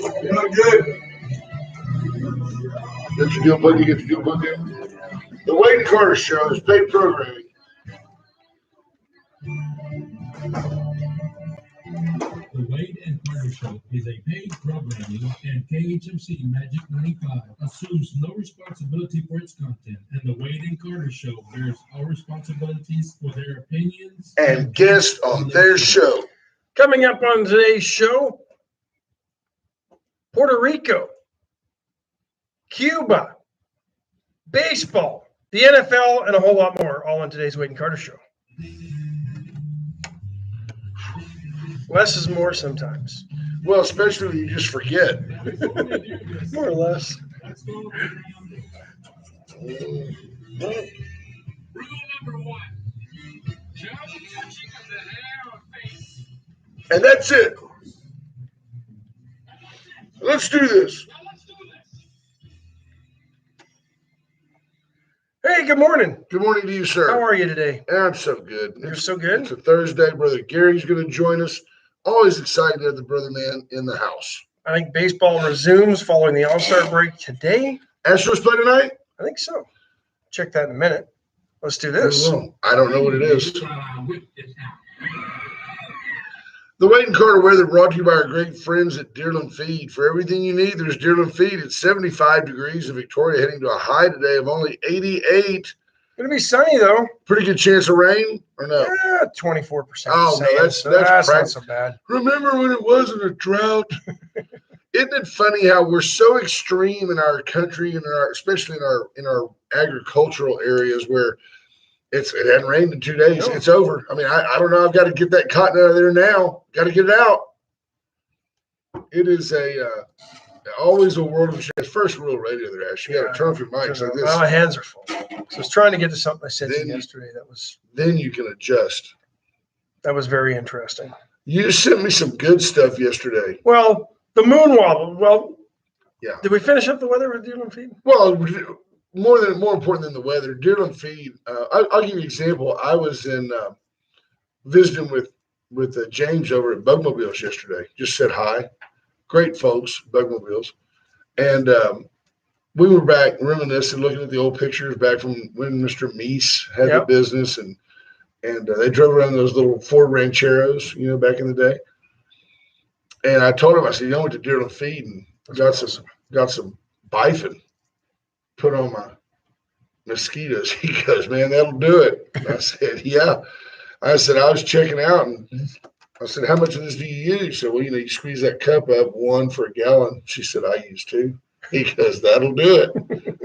Not good. Get your deal book. You get your deal book in. The Wade and Carter Show is paid programming. The Wade and Carter Show is a paid programming, and KHMC Magic 95 assumes no responsibility for its content, and the Wade and Carter Show bears all responsibilities for their opinions and guests on their show. Coming up on today's show, Puerto Rico, Cuba, baseball, the NFL, and a whole lot more, all on today's Wade and Carter Show. Less is more sometimes. Well, especially when you just forget. More or less. Rule number 1. No touching of the hair or face. And that's it. Let's do this. Hey, good morning. Good morning to you, sir. How are you today? I'm so good. You're so good? It's a Thursday. Brother Gary's going to join us. Always excited to have the brother man in the house. I think baseball resumes following the All-Star break today. Astros play tonight? I think so. Check that in a minute. Let's do this. I don't know what it is. The Wade and Carter weather brought to you by our great friends at Deerland Feed. For everything you need, there's Deerland Feed. It's 75 degrees in Victoria, heading to a high today of only 88. Going to be sunny, though. Pretty good chance of rain, or no? 24%. Oh, no, that's not so bad. Remember when it wasn't a drought? Isn't it funny how we're so extreme in our country and especially in our agricultural areas where it hadn't rained in 2 days. No. It's over. I mean, I don't know. I've got to get that cotton out of there now. Got to get it out. It is always a world of shit. First rule of radio there, Ash. You got to turn off your mics like this. Well, my hands are full. So I was trying to get to something I said to you yesterday. Then you can adjust. That was very interesting. You sent me some good stuff yesterday. Well, the moon wobble. Well, yeah. Did we finish up the weather with Deerland Feed? Well, more important than the weather, Deerland Feed. I'll give you an example. I was in visiting with James over at Bugmobiles yesterday. Just said hi. Great folks, Bugmobiles. And we were back reminiscing, looking at the old pictures back from when Mr. Meese had the business, and they drove around those little Ford Rancheros, back in the day. And I told him, I said, I went to Deerland Feed and got some bifin. Put on my mosquitoes. He goes, man, that'll do it. And I said, yeah. I said, I was checking out, and I said, how much of this do you use? She said, well, you squeeze that cup up, 1 for a gallon. She said, I use 2. He goes, that'll do it.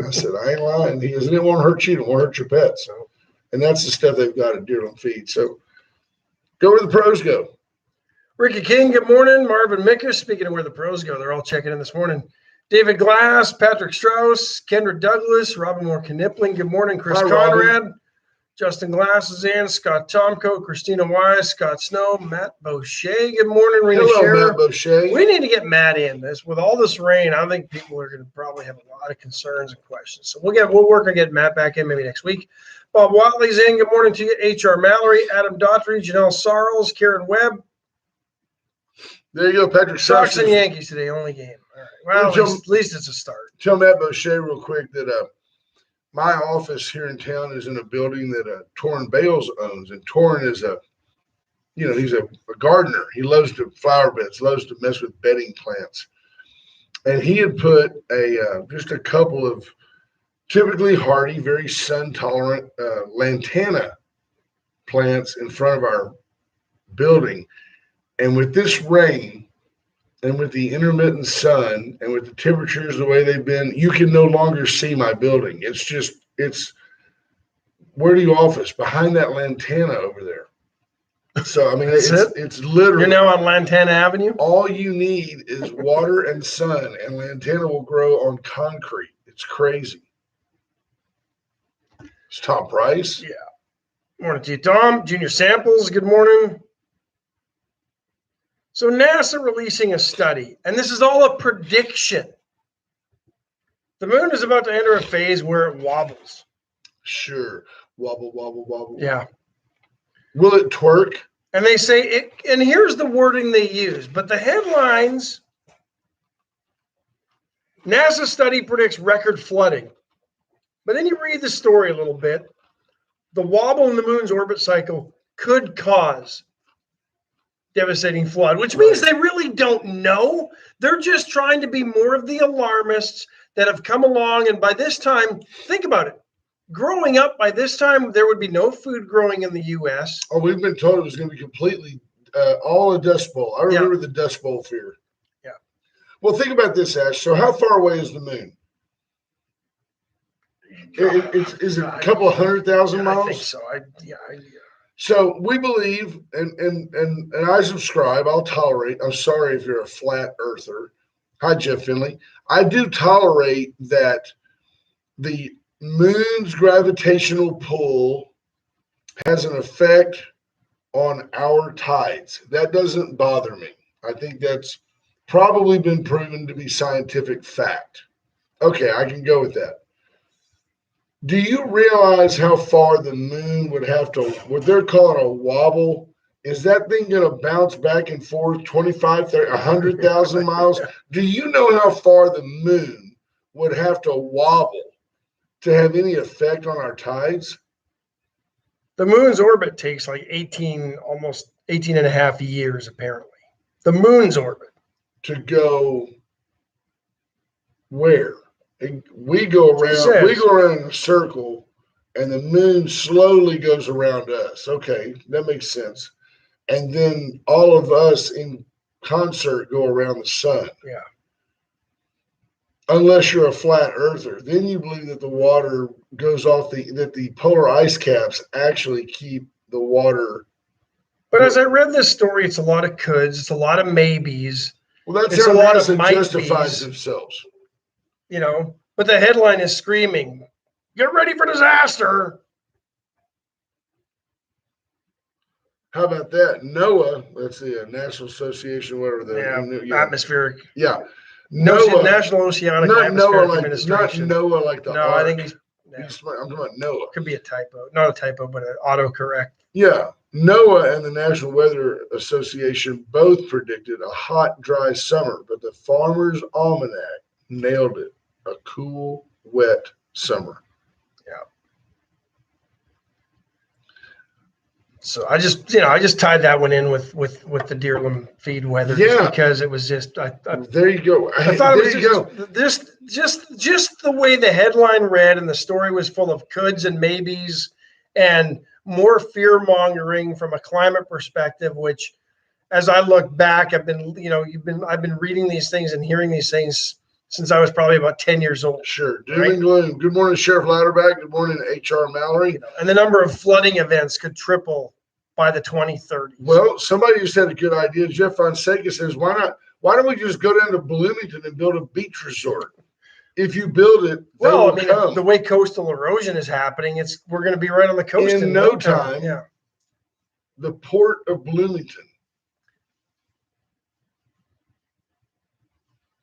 I said, I ain't lying. He goes, and it won't hurt you. It won't hurt your pets. So, and that's the stuff they've got at Deerland Feed. So go where the pros go. Ricky King, good morning. Marvin Mickus, speaking of where the pros go, they're all checking in this morning. David Glass, Patrick Strauss, Kendra Douglas, Robin Moore Knipling. Good morning, Chris Conrad. Robin. Justin Glass is in. Scott Tomko, Christina Wise, Scott Snow, Matt Boucher. Good morning, Rena Scherer. Matt Boucher. We need to get Matt in. With all this rain, I think people are going to probably have a lot of concerns and questions. So we'll work on getting Matt back in maybe next week. Bob Watley's in. Good morning to you. H.R. Mallory, Adam Daughtry, Janelle Sarles, Karen Webb. There you go, Patrick. Sox and Yankees today, only game. All right. Well, at least it's a start. Tell Matt Boucher real quick that my office here in town is in a building that Torrin Bales owns, and Torrin is he's a gardener. He loves to flower beds, loves to mess with bedding plants, and he had put just a couple of typically hardy, very sun tolerant lantana plants in front of our building. And with this rain and with the intermittent sun and with the temperatures the way they've been, you can no longer see my building. It's where do you office? Behind that lantana over there. So, I mean, it's literally. You're now on Lantana Avenue? All you need is water and sun, and lantana will grow on concrete. It's crazy. It's Tom Price. Yeah. Morning to you, Tom. Junior Samples, good morning. So NASA releasing a study, and this is all a prediction. The moon is about to enter a phase where it wobbles. Sure. Wobble, wobble, wobble. Yeah. Will it twerk? And they say it, and here's the wording they use, but the headlines NASA study predicts record flooding. But then you read the story a little bit. The wobble in the moon's orbit cycle could cause devastating flood, which means they really don't know. They're just trying to be more of the alarmists that have come along. And by this time, think about it. Growing up, by this time, there would be no food growing in the U.S. Oh, we've been told it was going to be completely all a dust bowl. I remember the dust bowl fear. Yeah. Well, think about this, Ash. So how far away is the moon? Is it a couple of 100,000 miles? I think so. So we believe, and I subscribe, I'll tolerate. I'm sorry if you're a flat earther. Hi, Jeff Finley. I do tolerate that the moon's gravitational pull has an effect on our tides. That doesn't bother me. I think that's probably been proven to be scientific fact. Okay, I can go with that. Do you realize how far the moon would have to, what they're calling a wobble? Is that thing going to bounce back and forth 25, 30, 100,000 miles? Do you know how far the moon would have to wobble to have any effect on our tides? The moon's orbit takes like almost 18 and a half years, apparently. The moon's orbit. To go where? We go around in a circle, and the moon slowly goes around us. Okay, that makes sense. And then all of us in concert go around the sun. Yeah. Unless you're a flat earther, then you believe that the water goes off that the polar ice caps actually keep the water. But as I read this story, it's a lot of coulds, it's a lot of maybes. Well, that's it's how a lot of NASA might justifies be's. themselves. You know, but the headline is screaming, "Get ready for disaster." How about that? NOAA, that's the National Association, whatever the atmospheric. Yeah. NOAA, National Oceanic not Atmospheric NOAA Administration. Not NOAA like the No, ark. I think he's. I'm talking about NOAA. Could be a typo. Not a typo, but an autocorrect. Yeah. NOAA and the National Weather Association both predicted a hot, dry summer, but the Farmer's Almanac nailed it. A cool, wet summer. Yeah. So I just tied that one in with the Deerland feed weather, because it was just there you go. I thought it was just the way the headline read, and the story was full of coulds and maybes and more fear mongering from a climate perspective, which, as I look back, I've been reading these things and hearing these things since I was probably about 10 years old. Sure. Doom and gloom. Good morning, Sheriff Louderback. Good morning, H.R. Mallory. And the number of flooding events could triple by the 2030s. Well, somebody just had a good idea. Jeff Fonseca says, why don't we just go down to Bloomington and build a beach resort? If you build it, the way coastal erosion is happening, we're going to be right on the coast in no time. Yeah. The port of Bloomington.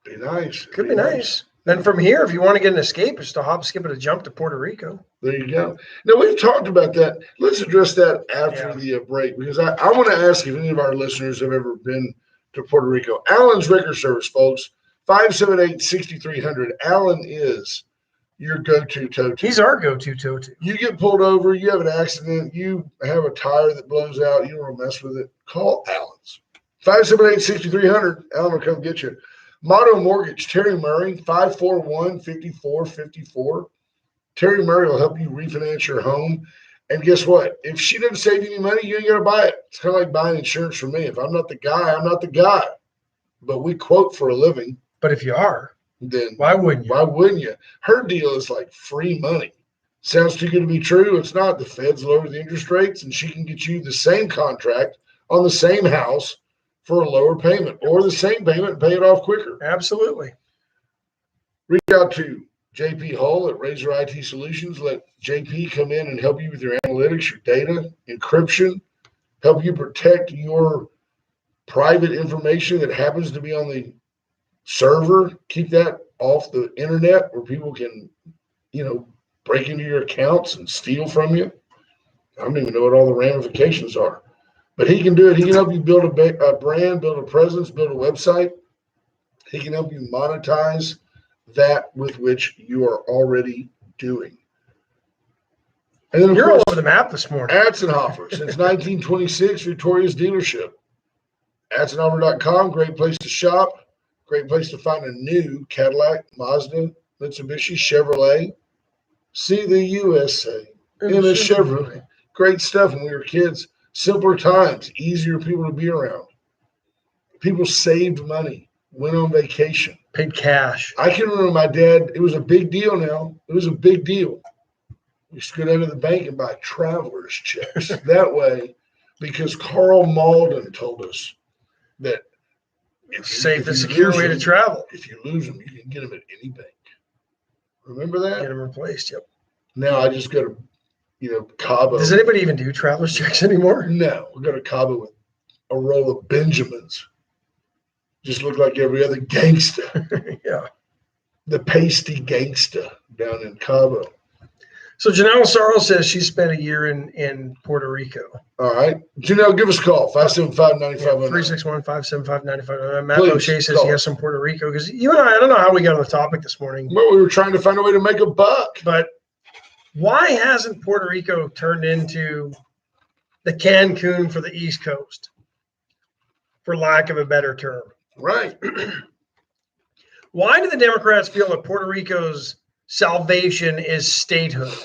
Be nice. Could be nice. Then from here, if you want to get an escape, it's to hop, skip, and a jump to Puerto Rico. There you go. Now, we've talked about that. Let's address that after the break, because I want to ask if any of our listeners have ever been to Puerto Rico. Alan's Wrecker Service, folks, 578-6300. Alan is your go-to tow-to. He's our go-to tow-to. You get pulled over, you have an accident, you have a tire that blows out, you don't want to mess with it, call Alan's. 578-6300. Alan will come get you. Motto Mortgage, Terry Murray, 541-5454. Terry Murray will help you refinance your home. And guess what? If she doesn't save you any money, you ain't got to buy it. It's kind of like buying insurance for me. If I'm not the guy, I'm not the guy. But we quote for a living. But if you are, then why wouldn't you? Why wouldn't you? Her deal is like free money. Sounds too good to be true. It's not. The feds lower the interest rates, and she can get you the same contract on the same house for a lower payment, or the same payment and pay it off quicker. Absolutely. Reach out to JP Hull at Razor IT Solutions. Let JP come in and help you with your analytics, your data, encryption, help you protect your private information that happens to be on the server. Keep that off the internet where people can, break into your accounts and steal from you. I don't even know what all the ramifications are. But he can do it. He can help you build a brand, build a presence, build a website. He can help you monetize that with which you are already doing. And then, of You're all course, over the map this morning. Atzenhofer, since 1926, Victoria's dealership. Atzenhofer.com, great place to shop, great place to find a new Cadillac, Mazda, Mitsubishi, Chevrolet. See the USA in a Chevrolet. Great stuff when we were kids. Simpler times, easier people to be around. People saved money, went on vacation. Paid cash. I can remember my dad, it was a big deal now. It was a big deal. We used to go down to the bank and buy traveler's checks. That way, because Carl Malden told us that Safe and secure way to travel. If you lose them, you can get them at any bank. Remember that? Get them replaced, yep. Now I just go to, Cabo. Does anybody even do traveler's checks anymore? No, we go to Cabo with a roll of Benjamins. Just look like every other gangster. Yeah. The pasty gangster down in Cabo. So Janelle Sorrell says she spent a year in Puerto Rico. All right. Janelle, give us a call. 575-9500. 361-575-9500. Matt Please, O'Shea says call. yes from Puerto Rico. Because you and I don't know how we got on the topic this morning. Well, we were trying to find a way to make a buck. But why hasn't Puerto Rico turned into the Cancun for the East Coast? For lack of a better term. Right. Why do the Democrats feel that Puerto Rico's salvation is statehood?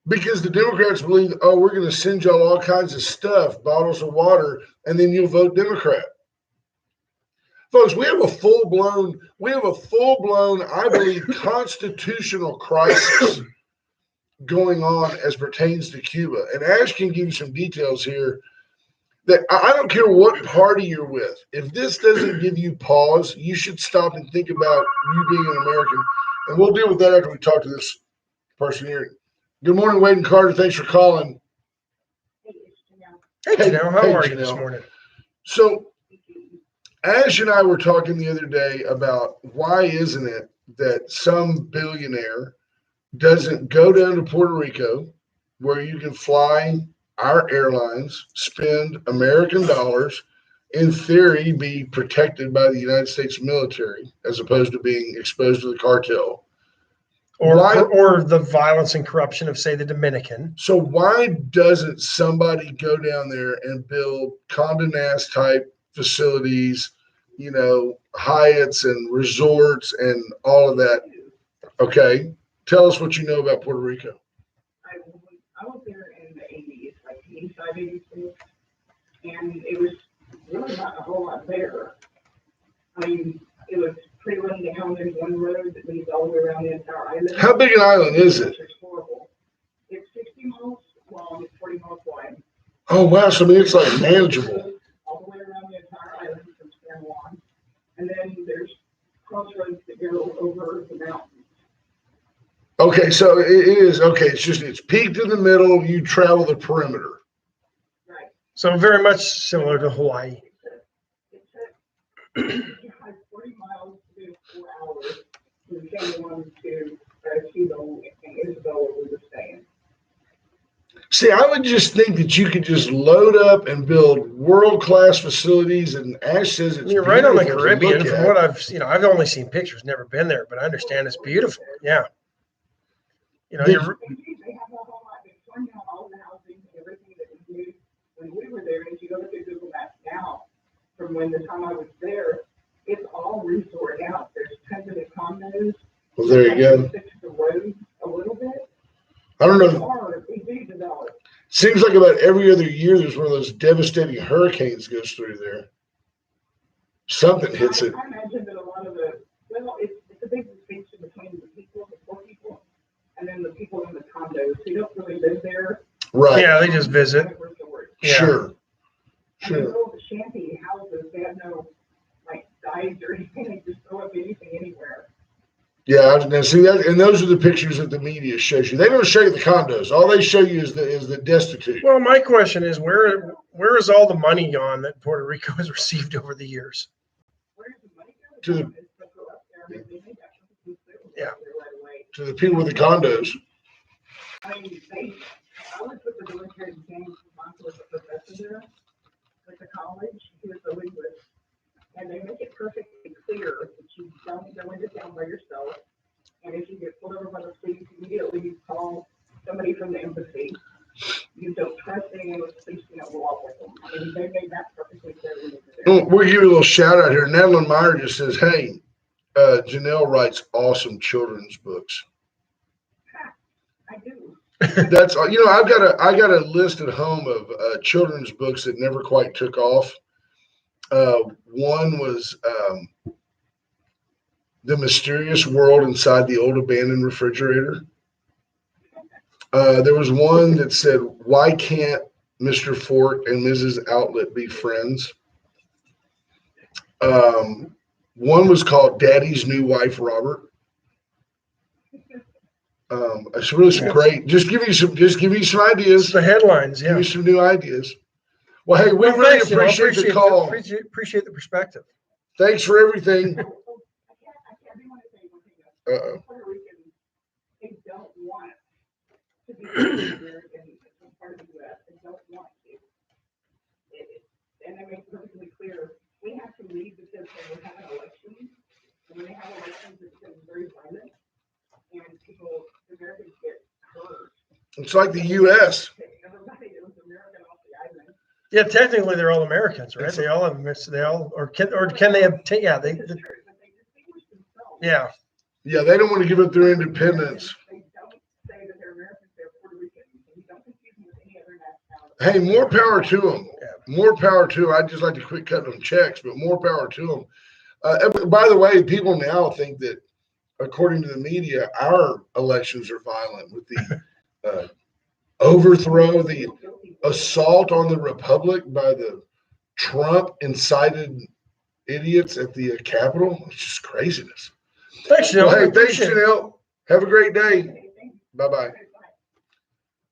Because the Democrats believe, we're going to send y'all all kinds of stuff, bottles of water, and then you'll vote Democrat. Folks, we have a full-blown, I believe, constitutional crisis going on as pertains to Cuba. And Ash can give you some details here that I don't care what party you're with. If this doesn't give you pause, you should stop and think about you being an American. And we'll deal with that after we talk to this person here. Good morning, Wade and Carter. Thanks for calling. Hey, Janelle, how are you Janelle. this morning? So Ash and I were talking the other day about why isn't it that some billionaire doesn't go down to Puerto Rico where you can fly our airlines, spend American dollars, in theory, be protected by the United States military as opposed to being exposed to the cartel. Or the violence and corruption of, say, the Dominican. So why doesn't somebody go down there and build Condé Nast type facilities, Hyatts and resorts and all of that? Okay. Tell us what you know about Puerto Rico. I was there in the 80s, like 85, 86, and it was really not a whole lot there. I mean, it was pretty run down in one road that leads all the way around the entire island. How big an island is it? It's horrible. It's 60 miles long, it's 40 miles wide. Oh, wow. So, it's like manageable. All the way around the entire island from San Juan. And then there's crossroads that go over the mountains. Okay, so it is, it's peaked in the middle, you travel the perimeter. Right. So very much similar to Hawaii. It's like 40 miles to 4 hours from San Juan to Arecibo and Isabella where we're staying. See, I would just think that you could just load up and build world-class facilities, and Ash says it's You're right on the beautiful to Caribbean. look From at. what I've only seen pictures, never been there, but I understand it's beautiful. Yeah. They have a whole lot. They've torn down all the housing and everything that was new when we were there. And if you go look at Google Maps now, from when the time I was there, it's all restored out. There's tons of the condos. Well, there you go. Fix the road a little bit. I don't know. They do develop. Seems like about every other year there's one of those devastating hurricanes goes through there. Something hits it. I imagine that a lot of it's a big distinction between the people, the poor people, and then the people in the condos who don't really live there. Right. Yeah, they just visit. Yeah. Sure. And the little shanty houses, they have no guides or anything. They just throw up anything anywhere. Yeah, and see that, and those are the pictures that the media shows you. They don't show you the condos. All they show you is the destitute. Well, my question is, where is all the money gone that Puerto Rico has received over the years? Where's the money go? To the- Yeah. To the people with the condos. I mean, I was with the military James Monson was a professor there at the college. He was a linguist. And they make it perfectly clear that you don't go into town by yourself. And if you get pulled over by the police, immediately you call somebody from the embassy. You don't trust anyone with the police, will walk with them. I mean, they made that perfectly clear. We'll give you a little shout out here. Madeline Meyer just says, hey, Janelle writes awesome children's books. I do. That's I got a list at home of children's books that never quite took off. One was The Mysterious World Inside the Old Abandoned Refrigerator. There was one that said, why can't Mr. Fork and Mrs. Outlet be friends? One was called Daddy's New Wife, Robert. It's really some great. Just give you some ideas. The headlines, yeah. Give you some new ideas. Well, hey, we Well, really thanks, appreciate the call. Appreciate the perspective. Thanks for everything. I do want to say one thing. Uh-oh. Puerto Ricans, they don't want to be American part of the U.S. They don't want to. And I make it perfectly clear, we have to lead because when we have an election, and when they have elections, it becomes very violent, and people, Americans get hurt. It's like the U.S. Everybody is American off the island. Yeah, technically they're all Americans, right? They all have can they obtain? Yeah, This is true, but they distinguish themselves. yeah. Yeah, they don't want to give up their independence. They don't say that they're Americans, they're Puerto Ricans. And you don't confuse them with any other nationality. Hey, more power to them. Yeah. More power to them. I'd just like to quit cutting them checks, but more power to them. By the way, people now think that, according to the media, our elections are violent with the overthrow, the assault on the republic by the Trump incited idiots at the Capitol. It's just craziness. Thanks, Janelle. Well, hey, thanks, Appreciate it. Janelle. Have a great day. Bye-bye.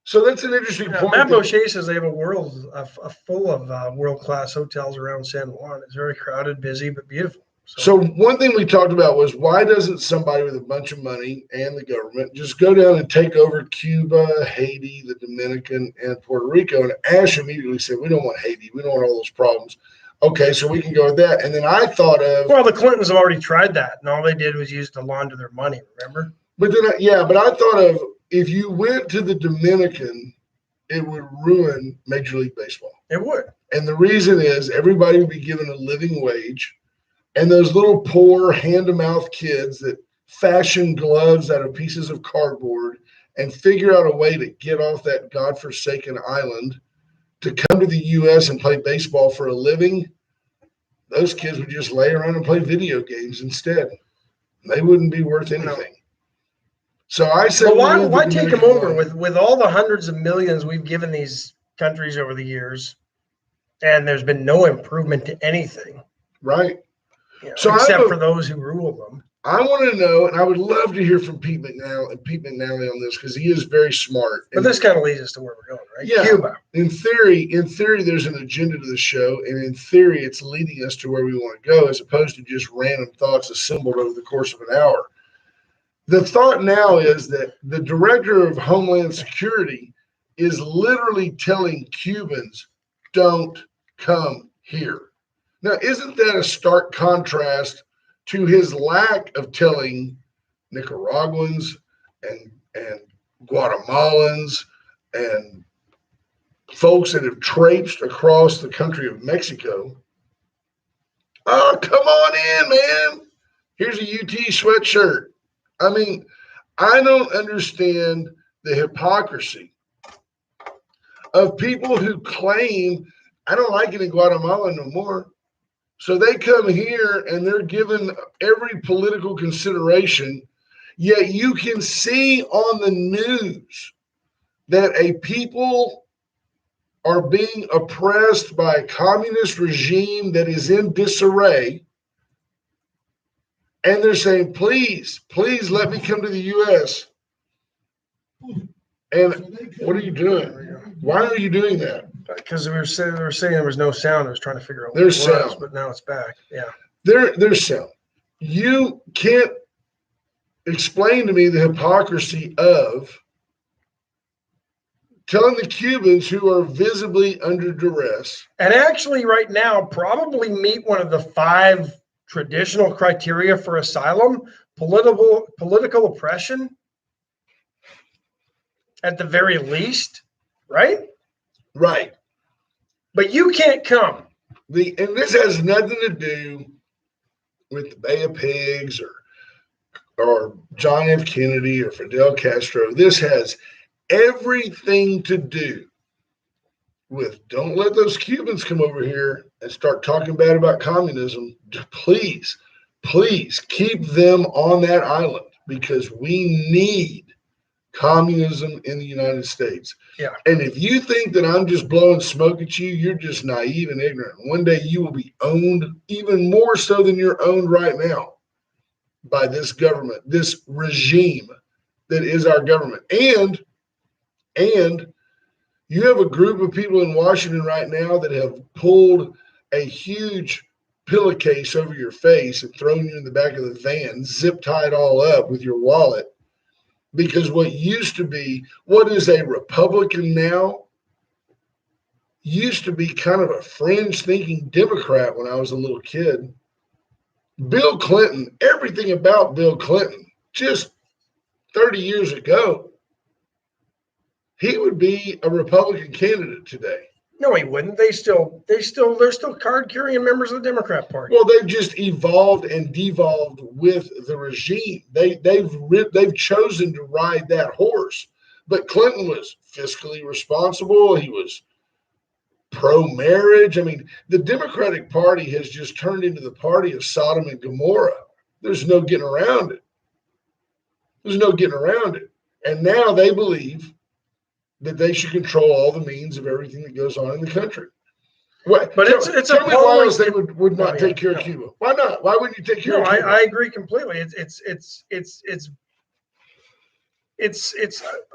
So that's an interesting point. Matt Boucher says they have a full of world-class hotels around San Juan. It's very crowded, busy, but beautiful. So one thing we talked about was, why doesn't somebody with a bunch of money and the government just go down and take over Cuba, Haiti, the Dominican, and Puerto Rico? And Ash immediately said, we don't want Haiti. We don't want all those problems. Okay, so we can go with that. And then I thought of, well, the Clintons have already tried that, and all they did was use to launder their money. Remember? but I thought of, if you went to the Dominican, it would ruin Major League Baseball. It would. And the reason is everybody would be given a living wage. And those little poor hand-to-mouth kids that fashion gloves out of pieces of cardboard and figure out a way to get off that godforsaken island to come to the U.S. and play baseball for a living, those kids would just lay around and play video games instead. They wouldn't be worth anything. So I said, well, why take them over with all the hundreds of millions we've given these countries over the years, and there's been no improvement to anything. Right. So except for those who rule them. I want to know, and I would love to hear from Pete McNally on this, because he is very smart. But this kind of leads us to where we're going, right? Yeah. Cuba. In theory, there's an agenda to the show, and in theory, it's leading us to where we want to go, as opposed to just random thoughts assembled over the course of an hour. The thought now is that the director of Homeland Security is literally telling Cubans, don't come here. Now, isn't that a stark contrast to his lack of telling Nicaraguans and Guatemalans and folks that have traipsed across the country of Mexico, oh, come on in, man. Here's a UT sweatshirt. I mean, I don't understand the hypocrisy of people who claim, I don't like it in Guatemala no more. So they come here and they're given every political consideration, yet you can see on the news that a people are being oppressed by a communist regime that is in disarray. And they're saying, please let me come to the U.S. And what are you doing? Why are you doing that? Because we were saying there was no sound. I was trying to figure out what There's it was, sound. but now it's back. Yeah. There's sound. You can't explain to me the hypocrisy of telling the Cubans, who are visibly under duress. And actually right now probably meet one of the 5 traditional criteria for asylum, political oppression, at the very least, right? Right. But you can't come. And this has nothing to do with the Bay of Pigs or John F. Kennedy or Fidel Castro. This has everything to do with don't let those Cubans come over here and start talking bad about communism. Please, please keep them on that island because we need communism in the United States. Yeah. And if you think that I'm just blowing smoke at you, you're just naive and ignorant. One day you will be owned even more so than you're owned right now by this government, this regime that is our government. And you have a group of people in Washington right now that have pulled a huge pillowcase over your face and thrown you in the back of the van, zip tied all up with your wallet. Because what is a Republican now, used to be kind of a fringe thinking Democrat when I was a little kid. Bill Clinton, everything about Bill Clinton, just 30 years ago, he would be a Republican candidate today. No, he wouldn't. They're still card-carrying members of the Democrat Party. Well, they've just evolved and devolved with the regime. They've chosen to ride that horse. But Clinton was fiscally responsible. He was pro-marriage. I mean, the Democratic Party has just turned into the party of Sodom and Gomorrah. There's no getting around it. And now they believe that they should control all the means of everything that goes on in the country. But it's tell me why else they would not Oh, yeah, take care of no. Cuba. Why not? Why wouldn't you take care No, of Cuba? I agree completely. It's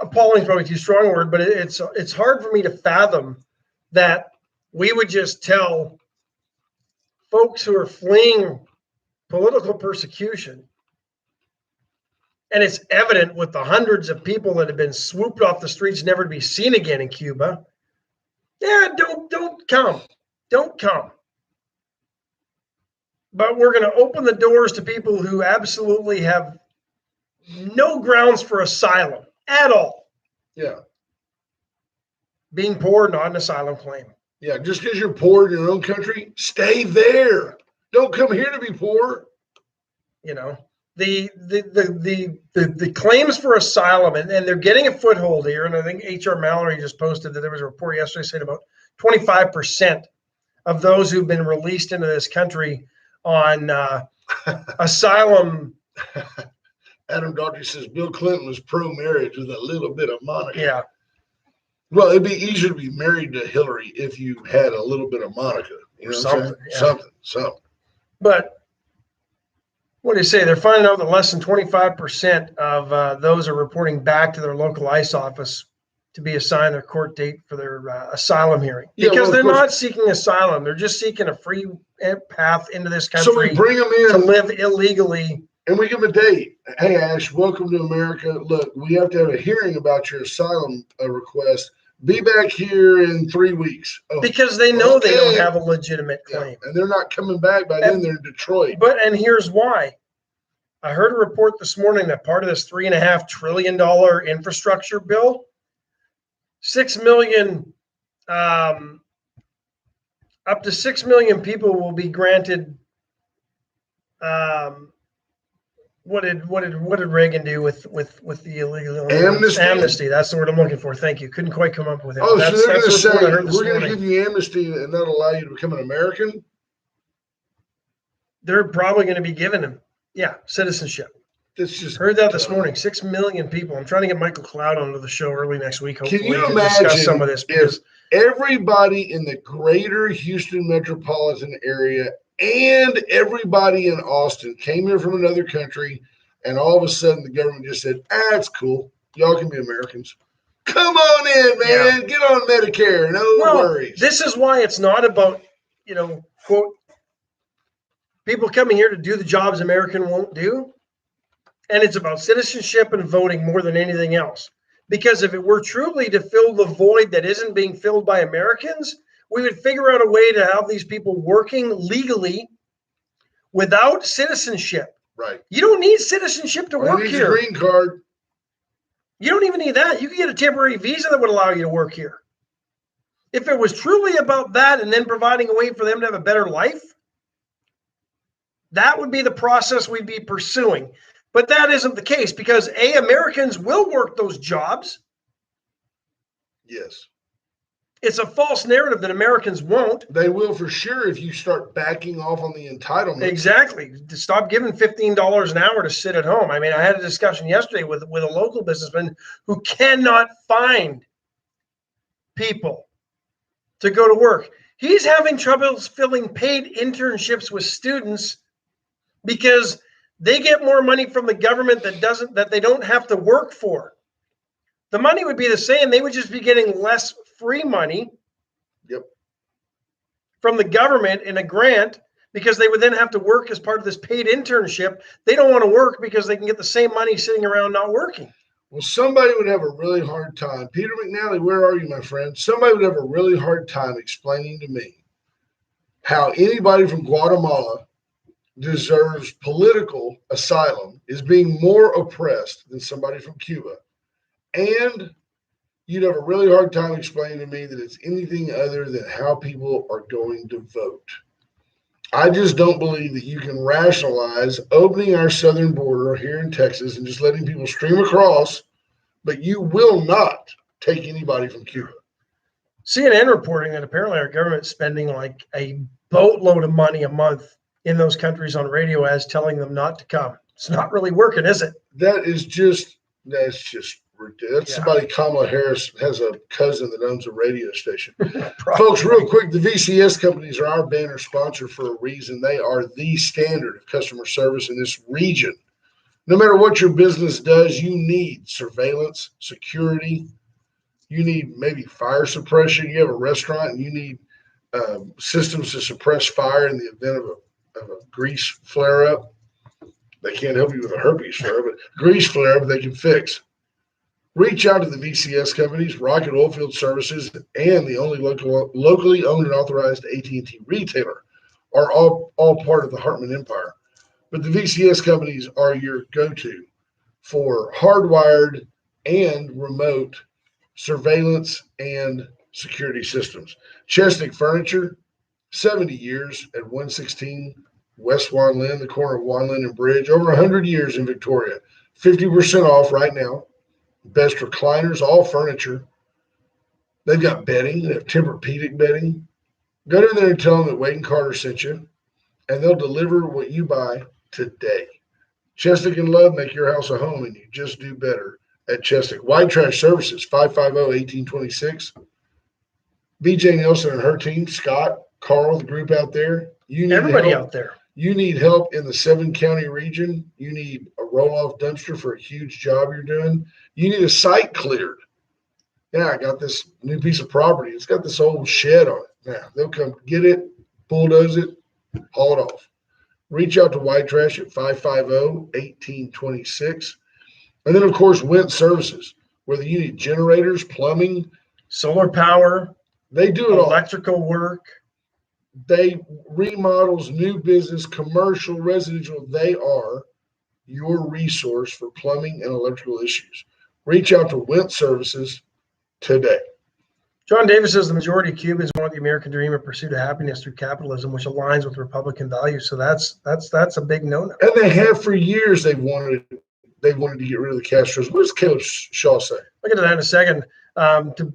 appalling is probably too strong a word, but it's hard for me to fathom that we would just tell folks who are fleeing political persecution, and it's evident with the hundreds of people that have been swooped off the streets, never to be seen again in Cuba. Yeah, don't come. But we're going to open the doors to people who absolutely have no grounds for asylum at all. Yeah. Being poor, not an asylum claim. Yeah, just because you're poor in your own country, stay there. Don't come here to be poor. You know, the claims for asylum, and they're getting a foothold here. And I think H.R. Mallory just posted that there was a report yesterday saying about 25% of those who've been released into this country on asylum. Adam Daughtry says Bill Clinton was pro-marriage with a little bit of Monica. Yeah. Well, it'd be easier to be married to Hillary if you had a little bit of Monica. You know what I'm saying? Something. But what do you say? They're finding out that less than 25% of those are reporting back to their local ICE office to be assigned their court date for their asylum hearing. Because they're not seeking asylum. They're just seeking a free path into this country. So we bring them in to live illegally. And we give them a date. Hey, Ash, welcome to America. Look, we have to have a hearing about your asylum request. Be back here in 3 weeks. Oh, because they know they don't have a legitimate claim. Yeah, and they're not coming back by then. They're in Detroit. And here's why. I heard a report this morning that part of this $3.5 trillion infrastructure bill, 6 million, up to 6 million people will be granted. What did Reagan do with the illegal amnesty? That's the word I'm looking for. Thank you. Couldn't quite come up with it. Oh, so they're going to say we're going to give you amnesty and not allow you to become an American? They're probably going to be giving them, citizenship. It's just heard that this morning. 6 million people. I'm trying to get Michael Cloud onto the show early next week. Hopefully, can you to imagine discuss some of this? If everybody in the greater Houston metropolitan area and everybody in Austin came here from another country, and all of a sudden the government just said, it's cool. Y'all can be Americans. Come on in, man. Yeah. Get on Medicare. No worries. This is why it's not about, quote, people coming here to do the jobs American won't do. And it's about citizenship and voting more than anything else. Because if it were truly to fill the void that isn't being filled by Americans, we would figure out a way to have these people working legally without citizenship. Right. You don't need citizenship to All work you need is a here. green card. You don't even need that. You can get a temporary visa that would allow you to work here. If it was truly about that and then providing a way for them to have a better life, that would be the process we'd be pursuing. But that isn't the case because Americans will work those jobs. Yes. It's a false narrative that Americans won't. They will for sure if you start backing off on the entitlement. Exactly. To stop giving $15 an hour to sit at home. I mean, I had a discussion yesterday with a local businessman who cannot find people to go to work. He's having trouble filling paid internships with students because they get more money from the government that they don't have to work for. The money would be the same. They would just be getting less free money from the government in a grant because they would then have to work as part of this paid internship. They don't want to work because they can get the same money sitting around not working. Well, somebody would have a really hard time. Peter McNally, where are you, my friend? Somebody would have a really hard time explaining to me how anybody from Guatemala deserves political asylum, is being more oppressed than somebody from Cuba. And you'd have a really hard time explaining to me that it's anything other than how people are going to vote. I just don't believe that you can rationalize opening our southern border here in Texas and just letting people stream across, but you will not take anybody from Cuba. CNN reporting that apparently our government's spending like a boatload of money a month in those countries on radio ads telling them not to come. It's not really working, is it? That's just ridiculous. That's somebody, Kamala Harris has a cousin that owns a radio station. Folks, real quick, the VCS companies are our banner sponsor for a reason. They are the standard of customer service in this region. No matter what your business does, you need surveillance, security. You need maybe fire suppression. You have a restaurant and you need systems to suppress fire in the event of a grease flare-up. They can't help you with a herpes flare, but grease flare-up they can fix. Reach out to the VCS companies, Rocket Oilfield Services, and the only locally owned and authorized AT&T retailer are all part of the Hartman Empire. But the VCS companies are your go-to for hardwired and remote surveillance and security systems. Chesnick Furniture, 70 years at 116 West Juan Lynn, the corner of Juan Lynn and Bridge. Over 100 years in Victoria. 50% off right now. Best recliners, all furniture. They've got bedding. They have Tempur-Pedic bedding. Go down there and tell them that Wade and Carter sent you, and they'll deliver what you buy today. Chesnick and Love make your house a home, and you just do better at Chesnick. White Trash Services, 550-1826. BJ Nelson and her team, Scott, Carl, the group out there. You need everybody help. out there. You need help in the 7-county region. You need a roll-off dumpster for a huge job you're doing. You need a site cleared. Yeah, I got this new piece of property. It's got this old shed on it. Now, they'll come get it, bulldoze it, haul it off. Reach out to White Trash at 550-1826. And then, of course, Went Services, whether you need generators, plumbing, solar power, they do it all. Electrical work. They remodels, new business, commercial, residential. They are your resource for plumbing and electrical issues. Reach out to Went Services today. John Davis says the majority of Cubans want the American dream and pursuit of happiness through capitalism, which aligns with Republican values. So that's a big no-no. And they have for years. They wanted to get rid of the Castros. What does Caleb Shaw say? I'll get to that in a second. To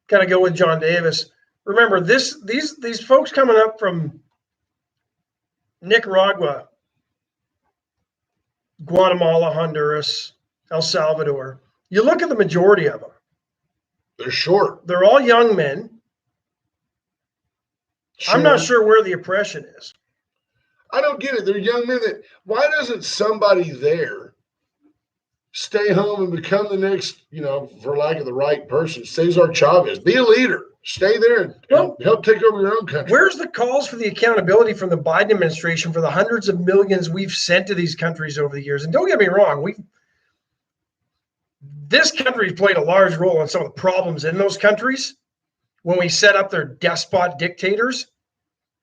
kind of go with John Davis. Remember, these folks coming up from Nicaragua, Guatemala, Honduras, El Salvador. You look at the majority of them. They're short. They're all young men. I'm not sure where the oppression is. I don't get it. They're young men why doesn't somebody there stay home and become the next, for lack of the right person, Cesar Chavez? Be a leader. Stay there and help take over your own country. Where's the calls for the accountability from the Biden administration for the hundreds of millions we've sent to these countries over the years? And don't get me wrong, this country played a large role in some of the problems in those countries when we set up their despot dictators.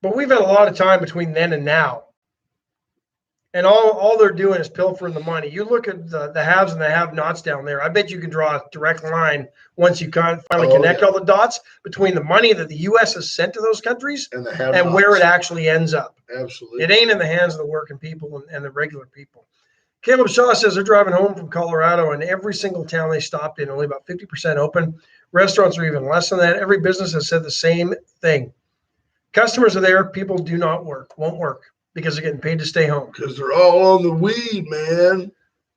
But we've had a lot of time between then and now. And all they're doing is pilfering the money. You look at the haves and the have-nots down there. I bet you can draw a direct line once you finally connect all the dots between the money that the U.S. has sent to those countries And where it actually ends up. Absolutely. It ain't in the hands of the working people and the regular people. Caleb Shaw says they're driving home from Colorado, and every single town they stopped in, only about 50% open. Restaurants are even less than that. Every business has said the same thing. Customers are there. People do not won't work because they're getting paid to stay home. Because they're all on the weed, man.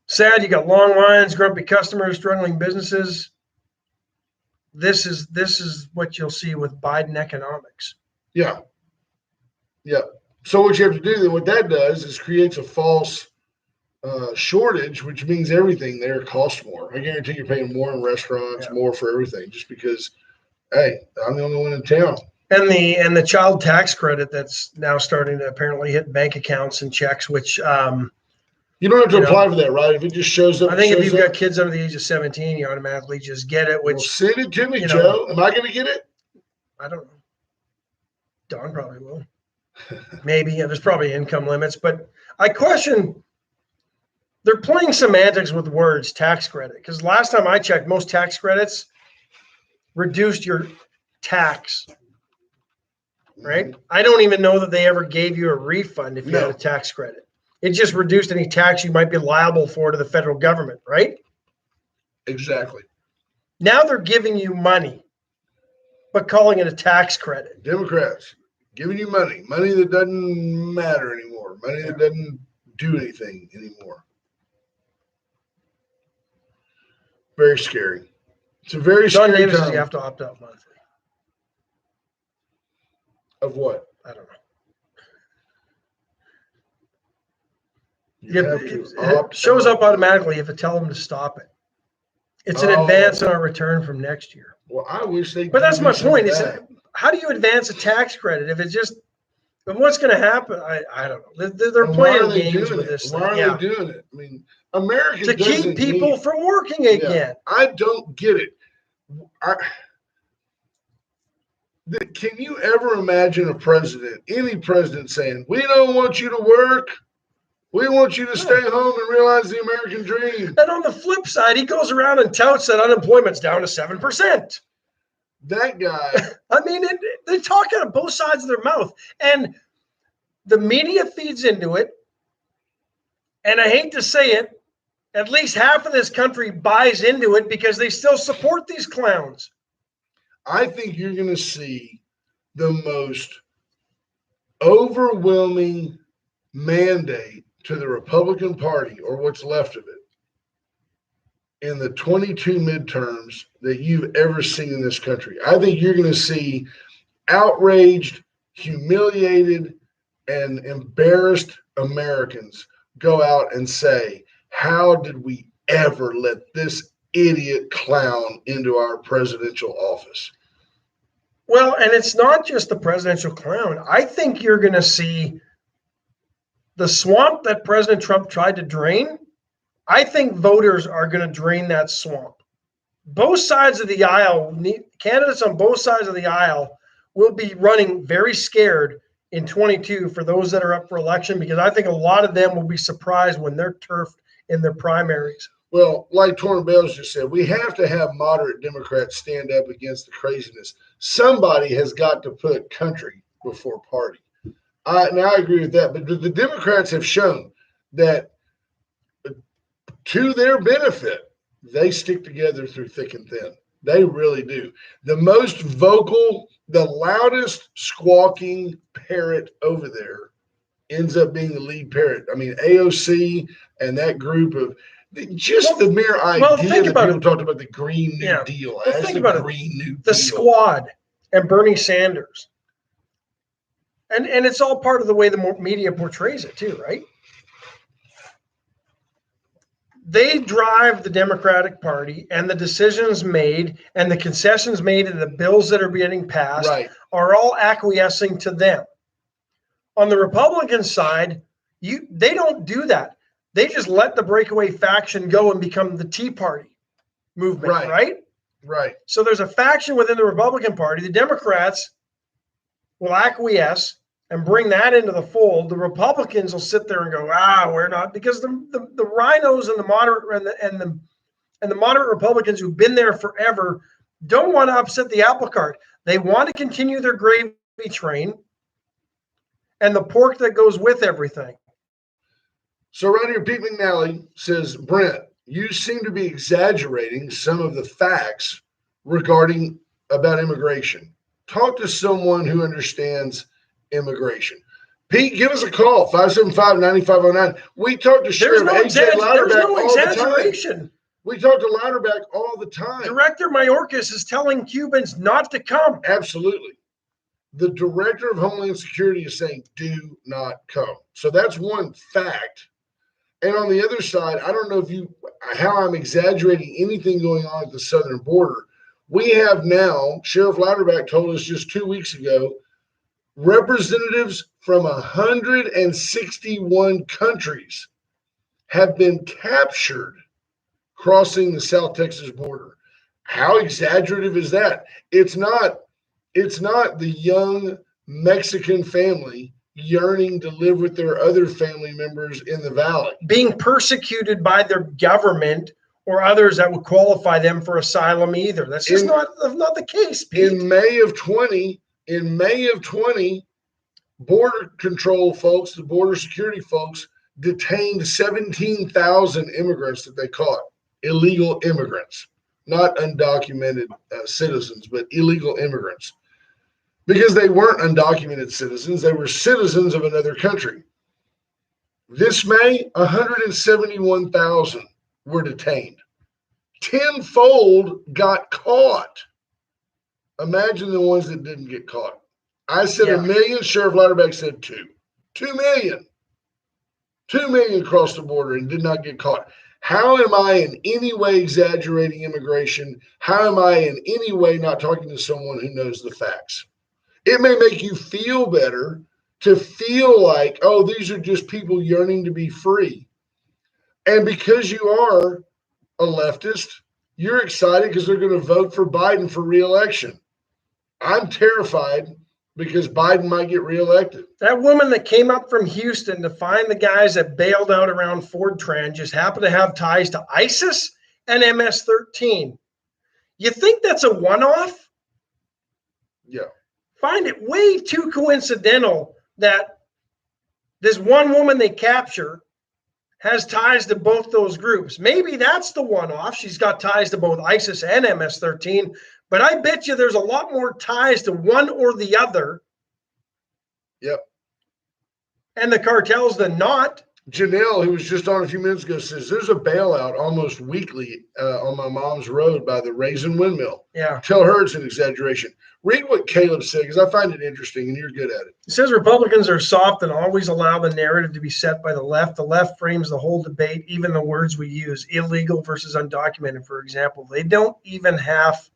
Sad, you got long lines, grumpy customers, struggling businesses. This is what you'll see with Biden economics. Yeah. Yeah. So what you have to do then, what that does is creates a false shortage, which means everything there costs more. I guarantee you're paying more in restaurants, more for everything, just because, hey, I'm the only one in town. And the child tax credit that's now starting to apparently hit bank accounts and checks, which you don't have to apply for that, right? If it just shows up. I think if you've got kids under the age of 17, you automatically just get it. Which well, send it to me, Joe. Am I going to get it? I don't know. Don probably will. Maybe. There's probably income limits, but I question. They're playing semantics with words, tax credit. Because last time I checked, most tax credits reduced your tax. Right? I don't even know that they ever gave you a refund if you had a tax credit. It just reduced any tax you might be liable for to the federal government, right? Exactly. Now they're giving you money, but calling it a tax credit. Democrats giving you money that doesn't matter anymore, money that doesn't do anything anymore. Very scary. It's a very John scary Davis time. says you have to opt out monthly. Of what? I don't know. It shows up automatically if I tell them to stop it. It's an advance on our return from next year. Well, I wish they. But that's my point. Is how do you advance a tax credit if it's just? And what's going to happen? I don't know. They're playing games with this. Why are they doing it? I mean, America to keep people from working again. Yeah, I don't get it. Can you ever imagine a president, any president, saying, "We don't want you to work. We want you to stay home and realize the American dream"? And on the flip side, he goes around and touts that unemployment's down to 7%. That guy. I mean, they talk out of both sides of their mouth. And the media feeds into it. And I hate to say it, at least half of this country buys into it because they still support these clowns. I think you're going to see the most overwhelming mandate to the Republican Party, or what's left of it, in the 22 midterms that you've ever seen in this country. I think you're going to see outraged, humiliated, and embarrassed Americans go out and say, how did we ever let this idiot clown into our presidential office? Well, and it's not just the presidential clown. I think you're going to see the swamp that President Trump tried to drain. I think voters are going to drain that swamp. Both sides of the aisle, candidates on both sides of the aisle will be running very scared in 22 for those that are up for election, because I think a lot of them will be surprised when they're turfed in their primaries. Well, like Torrin Bales just said, we have to have moderate Democrats stand up against the craziness. Somebody has got to put country before party. Now I agree with that, but the Democrats have shown that to their benefit, they stick together through thick and thin. They really do. The most vocal, the loudest squawking parrot over there ends up being the lead parrot. I mean, AOC and that group of just the mere idea that people talked about the Green New Deal. Well, think about Green New the Deal. Squad and Bernie Sanders. And it's all part of the way the media portrays it too, right? They drive the Democratic Party, and the decisions made and the concessions made and the bills that are getting passed are all acquiescing to them. On the Republican side, they don't do that. They just let the breakaway faction go and become the Tea Party movement, right? Right. So there's a faction within the Republican Party. The Democrats will acquiesce and bring that into the fold, the Republicans will sit there and go, we're not, because the rhinos and the moderate and the moderate Republicans who've been there forever don't want to upset the apple cart. They want to continue their gravy train and the pork that goes with everything. So right here, Pete McNally says, Brent, you seem to be exaggerating some of the facts regarding about immigration. Talk to someone who understands immigration. Pete, give us a call, 575-9509. We talk to Sheriff A.J. Louderback all the time. We talk to Louderback all the time. Director Mayorkas is telling Cubans not to come. Absolutely. The Director of Homeland Security is saying, do not come. So that's one fact. And on the other side, I don't know how I'm exaggerating anything going on at the southern border. We have now, Sheriff Louderback told us just 2 weeks ago, representatives from 161 countries have been captured crossing the South Texas border. How exaggerative is that? It's not the young Mexican family yearning to live with their other family members in the valley, being persecuted by their government or others that would qualify them for asylum either. That's just not the case, Pete. In May of 20, border control folks, the border security folks, detained 17,000 immigrants that they caught, illegal immigrants, not undocumented citizens, but illegal immigrants. Because they weren't undocumented citizens, they were citizens of another country. This May, 171,000 were detained. Tenfold got caught. Imagine the ones that didn't get caught. I said 1 million. Sheriff Louderback said 2. 2 million. 2 million crossed the border and did not get caught. How am I in any way exaggerating immigration? How am I in any way not talking to someone who knows the facts? It may make you feel better to feel like, oh, these are just people yearning to be free. And because you are a leftist, you're excited because they're going to vote for Biden for re-election. I'm terrified because Biden might get reelected. That woman that came up from Houston to find the guys that bailed out around Ford Tran just happened to have ties to ISIS and MS-13. You think that's a one-off? Yeah. Find it way too coincidental that this one woman they capture has ties to both those groups. Maybe that's the one-off. She's got ties to both ISIS and MS-13, but I bet you there's a lot more ties to one or the other. Yep. And the cartels than not. Janelle, who was just on a few minutes ago, says there's a bailout almost weekly on my mom's road by the Raisin Windmill. Yeah. Tell her it's an exaggeration. Read what Caleb said because I find it interesting and you're good at it. It says Republicans are soft and always allow the narrative to be set by the left. The left frames the whole debate, even the words we use, illegal versus undocumented, for example. They don't even have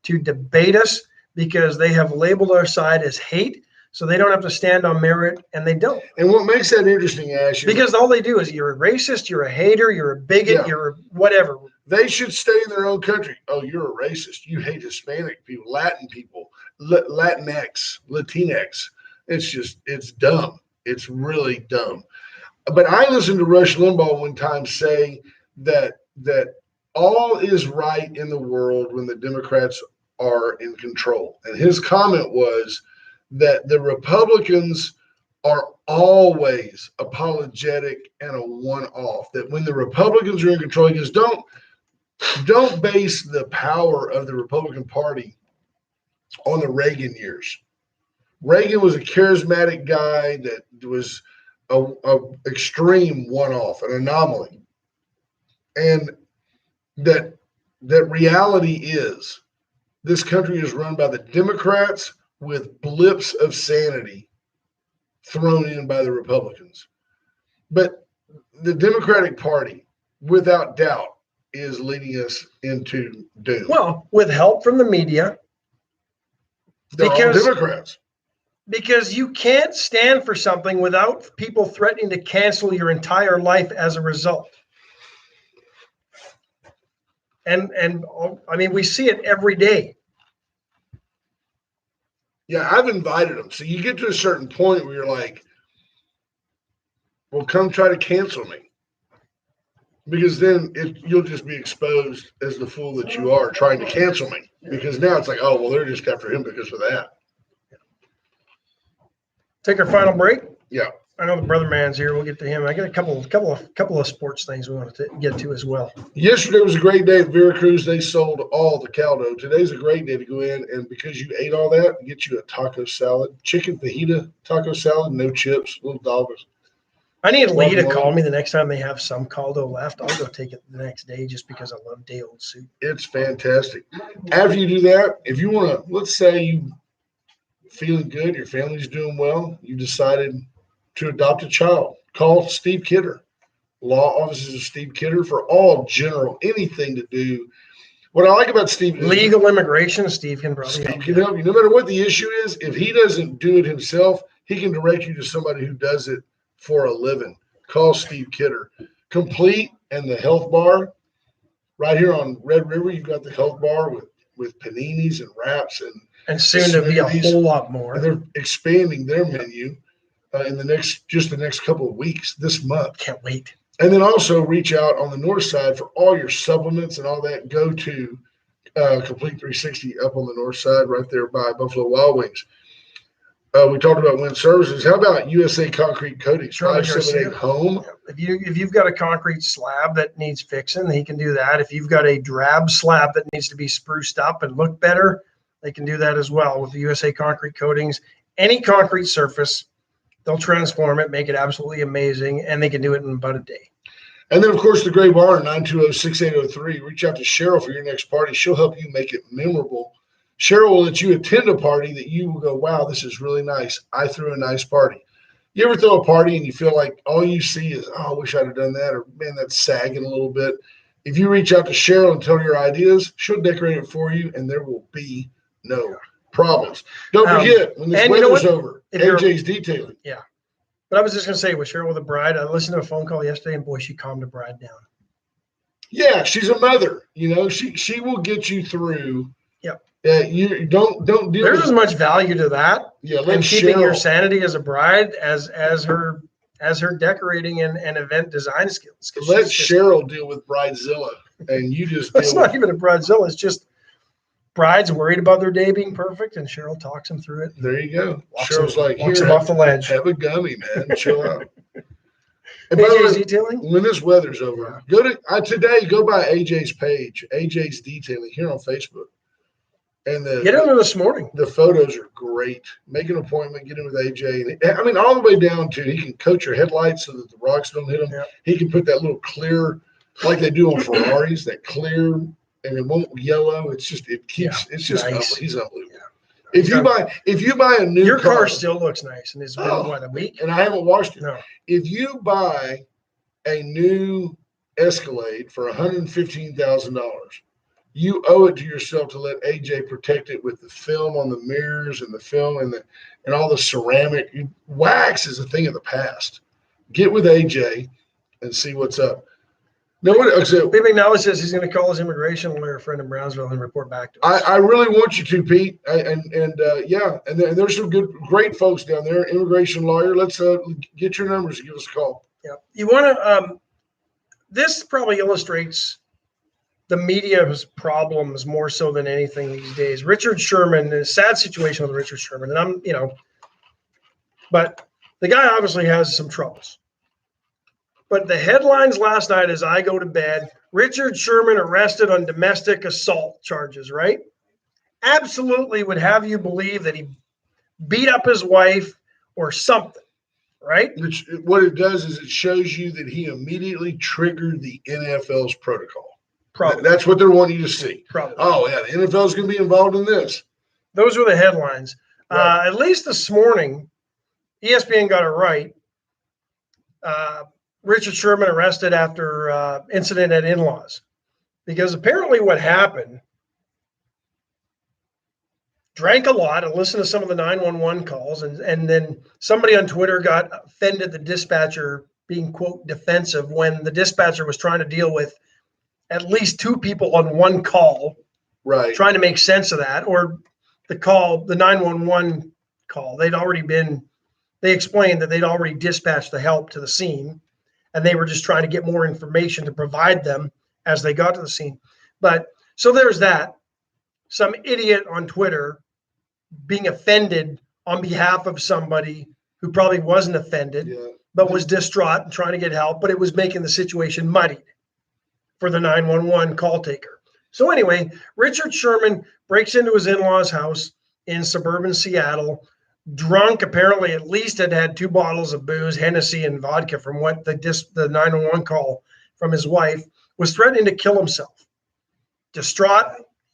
to debate us because they have labeled our side as hate. So they don't have to stand on merit, and they don't. And what makes that interesting, Ash, because all they do is you're a racist, you're a hater, you're a bigot, you're a whatever. They should stay in their own country. Oh, you're a racist. You hate Hispanic people, Latin people, Latinx, Latinx. It's dumb. It's really dumb. But I listened to Rush Limbaugh one time say that all is right in the world when the Democrats are in control. And his comment was that the Republicans are always apologetic and a one-off. That when the Republicans are in control, he goes, don't base the power of the Republican Party on the Reagan years. Reagan was a charismatic guy that was a extreme one-off, an anomaly. And that reality is this country is run by the Democrats with blips of sanity thrown in by the Republicans. But the Democratic Party, without doubt, is leading us into doom. Well, with help from the media. They're all Democrats. Because you can't stand for something without people threatening to cancel your entire life as a result. And I mean, we see it every day. Yeah, I've invited them. So you get to a certain point where you're like, well, come try to cancel me. Because then you'll just be exposed as the fool that you are trying to cancel me. Because now it's like, oh, well, they're just after him because of that. Take our final break. Yeah. I know the brother man's here. We'll get to him. I got a couple of sports things we want to get to as well. Yesterday was a great day at Veracruz. They sold all the caldo. Today's a great day to go in, and because you ate all that, get you a taco salad, chicken fajita taco salad, no chips, little dollars. I need Lee to One. call me the next time they have some caldo left. I'll go take it the next day just because I love day old soup. It's fantastic. After you do that, if you want to, let's say you feeling good, your family's doing well, you decided to adopt a child, call Steve Kidder. Law offices of Steve Kidder for all general, anything to do. What I like about Steve is Legal immigration, Steve can probably Steve help can you. help you. No matter what the issue is, if he doesn't do it himself, he can direct you to somebody who does it for a living. Call Steve Kidder. Complete and the health bar. Right here on Red River, you've got the health bar with paninis and wraps And soon to be a smoothies. whole lot And more. they're expanding their menu in the next couple of weeks, this month. Can't wait. And then also reach out on the north side for all your supplements and all that. Go to Complete 360 up on the north side, right there by Buffalo Wild Wings. We talked about wind services. How about USA Concrete Coatings? Charlie 578 Garcia. Home. If you've got a concrete slab that needs fixing, he can do that. If you've got a drab slab that needs to be spruced up and look better, they can do that as well with the USA Concrete Coatings. Any concrete surface, they'll transform it, make it absolutely amazing, and they can do it in about a day. And then, of course, the Gray Barn, 920-6803. Reach out to Cheryl for your next party. She'll help you make it memorable. Cheryl will let you attend a party that you will go, wow, this is really nice. I threw a nice party. You ever throw a party and you feel like all you see is, oh, I wish I'd have done that, or man, that's sagging a little bit. If you reach out to Cheryl and tell her your ideas, she'll decorate it for you, and there will be no problems. Don't forget, when this and you know weather's what? over, If you're- AJ's Detailing. But I was just going to say, with Cheryl with the bride, I listened to a phone call yesterday, and boy, she calmed the bride down. Yeah, she's a mother. You know, she will get you through. Yep. You don't deal There's with as much value to that Yeah, let and keeping your Cheryl. sanity as a bride as her decorating and event design skills. 'Cause Let she's just- Cheryl deal with Bridezilla, and you just It's deal not with. even a bridezilla. It's just brides worried about their day being perfect, and Cheryl talks them through it. There you go. Walks Cheryl's them, like, walks here, them off the ledge. have a gummy, man. Chill out. And by the AJ's way, Detailing. when this weather's over, go by AJ's page, AJ's Detailing here on Facebook, and Get in there this morning. the photos are great. Make an appointment, get in with AJ. And I mean, all the way down to he can coat your headlights so that the rocks don't hit them. Yeah. He can put that little clear, like they do on Ferraris, that clear, and it won't yellow. It's just it's just nice. he's unbelievable. Yeah. If you buy a new Your car still looks nice, and it's been Oh. what, a week? and I haven't washed it. No. If you buy a new Escalade for $115,000, you owe it to yourself to let AJ protect it with the film on the mirrors and the film and all the ceramic. Wax is a thing of the past. Get with AJ and see what's up. No, Big McNally says he's going to call his immigration lawyer friend in Brownsville and report back to us. I really want you to, Pete, and there's some great folks down there. Immigration lawyer, let's get your numbers and give us a call. Yeah. You want to, this probably illustrates the media's problems more so than anything these days. Richard Sherman, a sad situation with Richard Sherman. And but the guy obviously has some troubles. But the headlines last night as I go to bed, Richard Sherman arrested on domestic assault charges, right? Absolutely would have you believe that he beat up his wife or something, right? What it does is it shows you that he immediately triggered the NFL's protocol. Probably. That's what they're wanting you to see. Probably. Oh, yeah, the NFL is going to be involved in this. Those were the headlines. Right. At least this morning, ESPN got it right. Richard Sherman arrested after incident at in-laws. Because apparently what happened, drank a lot and listened to some of the 911 calls, and then somebody on Twitter got offended the dispatcher being, quote, defensive when the dispatcher was trying to deal with at least two people on one call, Right. trying to make sense of that, or the call, the 911 call. They explained that they'd already dispatched the help to the scene, and they were just trying to get more information to provide them as they got to the scene. But so there's that. Some idiot on Twitter being offended on behalf of somebody who probably wasn't offended, Yeah. but was distraught and trying to get help, but it was making the situation muddied for the 911 call taker. So anyway, Richard Sherman breaks into his in-laws' house in suburban Seattle, drunk, apparently at least had 2 bottles of booze, Hennessy and vodka from what the 911 call from his wife, was threatening to kill himself. Distraught,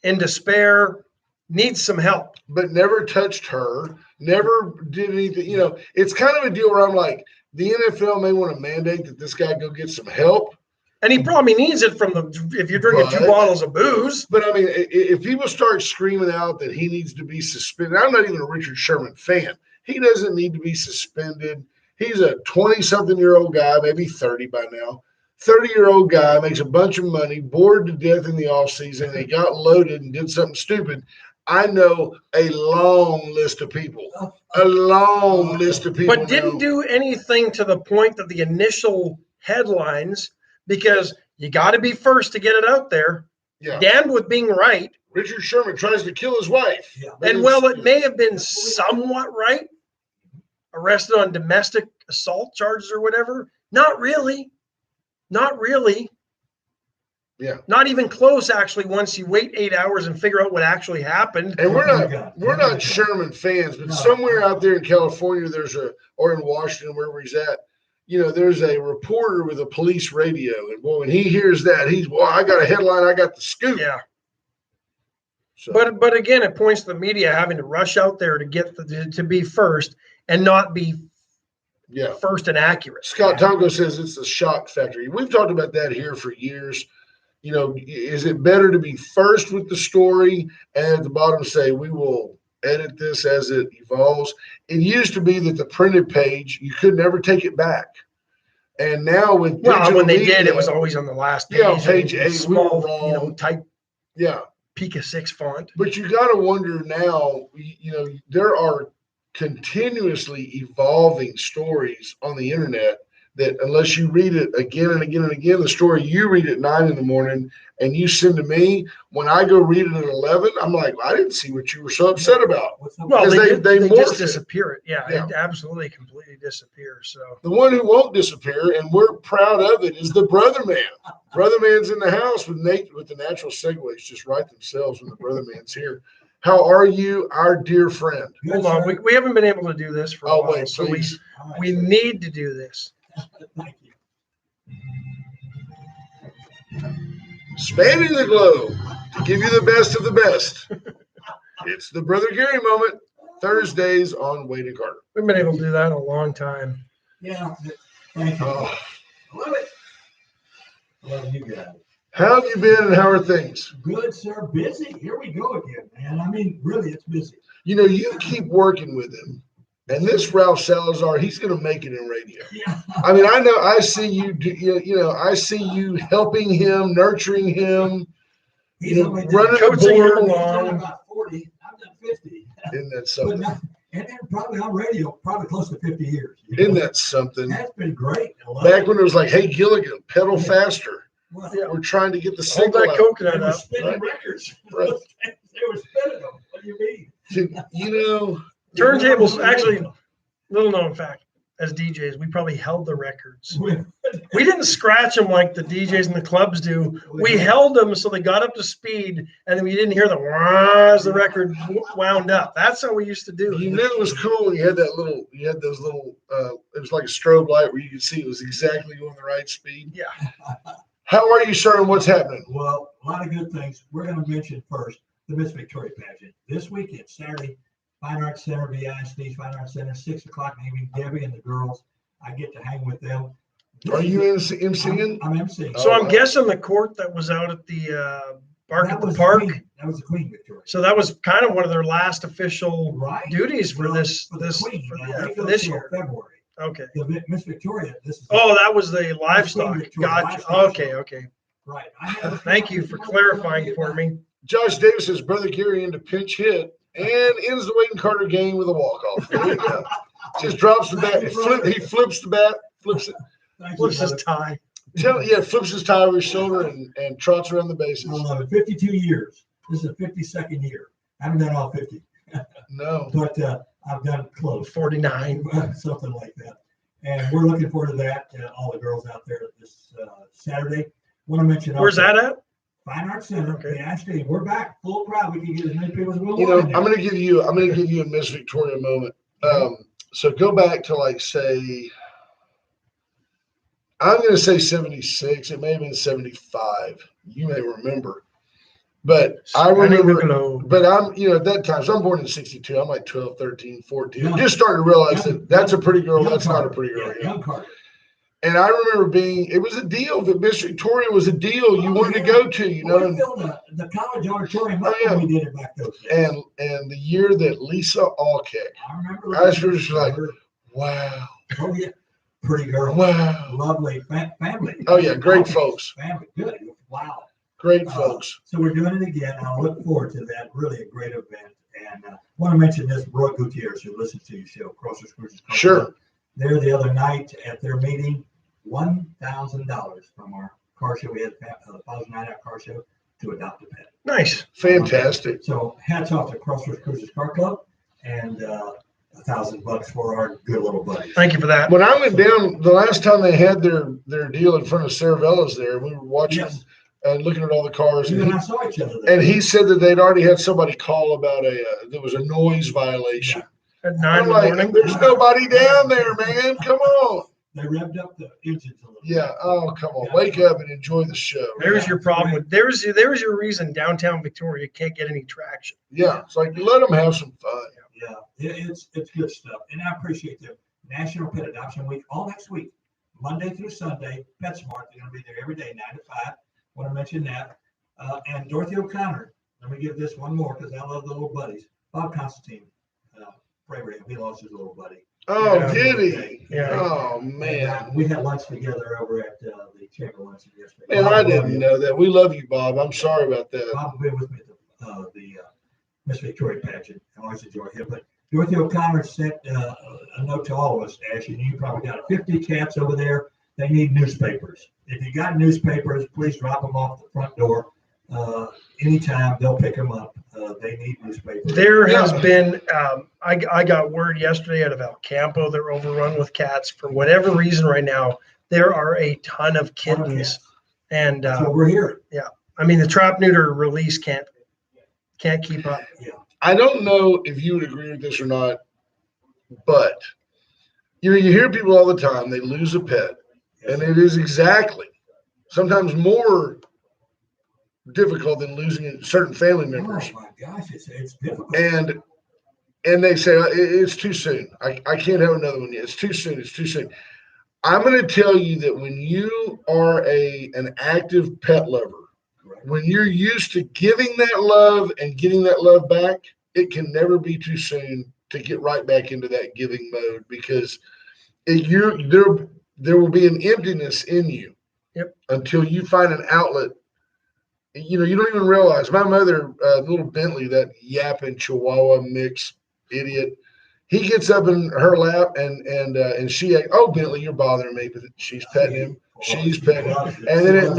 in despair, needs some help. But never touched her, never did anything. You know, it's kind of a deal where I'm like, the NFL may want to mandate that this guy go get some help. And he probably needs it if you're drinking 2 bottles of booze. But I mean, if people start screaming out that he needs to be suspended, I'm not even a Richard Sherman fan. He doesn't need to be suspended. He's a 20-something-year-old guy, maybe 30 by now. 30-year-old guy makes a bunch of money, bored to death in the offseason, and he got loaded and did something stupid. I know a long list of people. But didn't do anything to the point that the initial headlines, because you got to be first to get it out there. Yeah. Damned with being right. Richard Sherman tries to kill his wife. Yeah. And well, it may have been somewhat right. Arrested on domestic assault charges or whatever. Not really. Not really. Yeah. Not even close, actually, once you wait 8 hours and figure out what actually happened. And we're not Sherman fans, but somewhere out there in California, or in Washington, wherever he's at, you know, there's a reporter with a police radio. And boy, when he hears that, I got a headline, I got the scoop. Yeah. So, But again, it points to the media having to rush out there to get to be first and not be yeah. first and accurate. Scott Tonko says it's the shock factor. We've talked about that here for years. You know, is it better to be first with the story and at the bottom say, we will edit this as it evolves? It used to be that the printed page, you could never take it back. And now with when they did, it was always on the last page. Yeah, on page 8, small, we were wrong. type. Yeah. Pica 6 font. But you got to wonder now, you know, there are continuously evolving stories on the internet that unless you read it again and again and again, the story you read at 9 a.m. and you send to me, when I go read it at 11, I'm like, I didn't see what you were so upset about. Well, they morph just it. disappear it. Yeah, Yeah. it absolutely completely disappears. So The one who won't disappear, and we're proud of it, is the Brother Man. Brother Man's in the house with Nate, with the natural segues just write themselves when the Brother Man's here. How are you, our dear friend? hold on, we haven't been able to do this for a Oh, while, wait, so please. we need to do this. Thank you. Spanning the globe to give you the best of the best. It's the Brother Gary moment, Thursdays on Wade and Carter. We've been able to do that in a long time. Yeah. Thank you. Oh, Love it. Love you guys. how have you been and how are things? Good, sir. Busy. Here we go again, man. I mean, really, it's busy. You know, you keep working with him. And this Ralph Salazar, he's going to make it in radio. Yeah. I mean, I know I see you, I see you helping him, nurturing him, He's only done- running the Coaching him board. He's along. done about 40. I've done 50. Isn't that But something? not, and then probably on radio, probably close to 50 years. you Isn't know? that something? That's been great. I love Back it. when it was like, hey, Gilligan, pedal faster. Well, Yeah. We're trying to get the Hold signal that out. They coconut were up. spinning Right. records. Right. They were spinning them. What do you mean? You know, Turntables, actually, little known fact, as DJs, we probably held the records. We didn't scratch them like the DJs in the clubs do. We held them so they got up to speed, and then we didn't hear the wah as the record wound up. That's how we used to do you it. knew it was cool when you had those little, it was like a strobe light where you could see it was exactly going the right speed. Yeah. How are you, sir, and what's happening? Well, a lot of good things. We're going to mention first the Miss Victoria pageant. This weekend, Saturday, Fine Arts Center, VI Stage Fine Arts Center, 6 o'clock, maybe Debbie and the girls. I get to hang with them. Are you emceeing? I'm emceeing. So I'm wow. guessing the court that was out at the park That at the was park. Queen. That was the Queen Victoria. So that was kind of one of their last official Right. duties for Well, this for the this Queen. for, Now, yeah, they for go this till year. February. Okay. The Miss Victoria, this is. Oh, that was the livestock. Victoria Gotcha. livestock Okay. show. Okay. Right. I have- Thank you for clarifying for me. Josh Davis says, Brother Gary into pinch hit. and ends the Wade and Carter game with a walk-off. There you go. Just drops the bat. He flips the bat, flips it. Thank you, What's his brother. tie? Flips his tie over his shoulder and trots around the bases. I love it. 52 years. This is the 52nd year. I haven't done all 50, No. but I've done close. 49. Something like that. And we're looking forward to that. All the girls out there this Saturday. Want to mention Where's also that at? Fine Arts Center. Okay. Okay. Actually, we're back full crowd. We can get as many people as we want. You know, in there. I'm gonna give you a Miss Victoria moment. So go back to like say, I'm gonna say 76. It may have been 75. You may remember, but I Spanning the remember. globe. But I'm, at that time, so I'm born in 62. I'm like 12, 13, 14. Yeah. Just starting to realize Yeah. that that's a pretty girl. Young That's not a Carter. pretty girl. Yeah, Young Carter. And I remember it was a deal that Miss Victoria was a deal you wanted to go to, We filled the college auditorium up Oh, yeah. when we did it back those days. and the year that Lisa Alkeck, I remember. I was just like, wow, oh yeah, pretty girl. wow. Lovely family. Oh, yeah, great folks. Family, good. Wow. Great folks. So we're doing it again. I look forward to that. Really a great event. And want to mention this, Roy Gutierrez, who listens to your show, Crossers Cruises. Sure. There the other night at their meeting, $1,000 from our car show. We had the Father's Night Out car show to adopt a pet. Nice. Fantastic. So hats off to Crossers Cruises Car Club and $1,000 for our good little buddies. Thank you for that. When I went down the last time they had their deal in front of Saravella's there, we were watching Yes. and looking at all the cars. You and I And saw each other there. he said that they'd already had somebody call about there was a noise violation. At 9 in I'm the like, morning. there's nobody down there, man. Come on. They revved up the engines a little. Yeah. Oh, come on. Wake up and enjoy the show. There's your problem with there's your reason downtown Victoria can't get any traction. Yeah. It's like, let them have some fun. Yeah, it's good stuff. And I appreciate the National Pet Adoption Week all next week, Monday through Sunday. PetSmart, they're going to be there every day, 9 to 5. Want to mention that. And Dorothy O'Connor, let me give this one more because I love the little buddies. Bob Constantine, Braverham, he lost his little buddy. Oh, Yeah. did he? Yeah. Oh, And, man. we had lunch together over at the Chamber Luncheon yesterday. Man, Bob, I love didn't you. know that. We love you, Bob. I'm sorry about that. Bob will be with me at the Miss Victoria pageant. I always enjoy him. But Dorothy O'Connor sent a note to all of us, Ash, and you probably got 50 cats over there. They need newspapers. If you got newspapers, please drop them off the front door. Anytime they'll pick them up. They need newspapers. There has Yeah. been I got word yesterday out of El Campo. They're overrun with cats for whatever reason right now. There are a ton of kittens, and That's what we're hearing. I mean the trap neuter release can't keep up. I don't know if you would agree with this or not, but you hear people all the time, they lose a pet, and it is exactly sometimes more difficult than losing certain family Oh members. my gosh, it's difficult. And they say it's too soon. I can't have another one yet. It's too soon. It's too soon. I'm going to tell you that when you are an active pet lover, Correct. when you're used to giving that love and getting that love back, it can never be too soon to get right back into that giving mode because there will be an emptiness in you. Yep. Until you find an outlet. You don't even realize. My mother, little Bentley, that yapping Chihuahua mix idiot, he gets up in her lap and she, oh, Bentley, you're bothering me, but she's petting him. She's petting him. And then at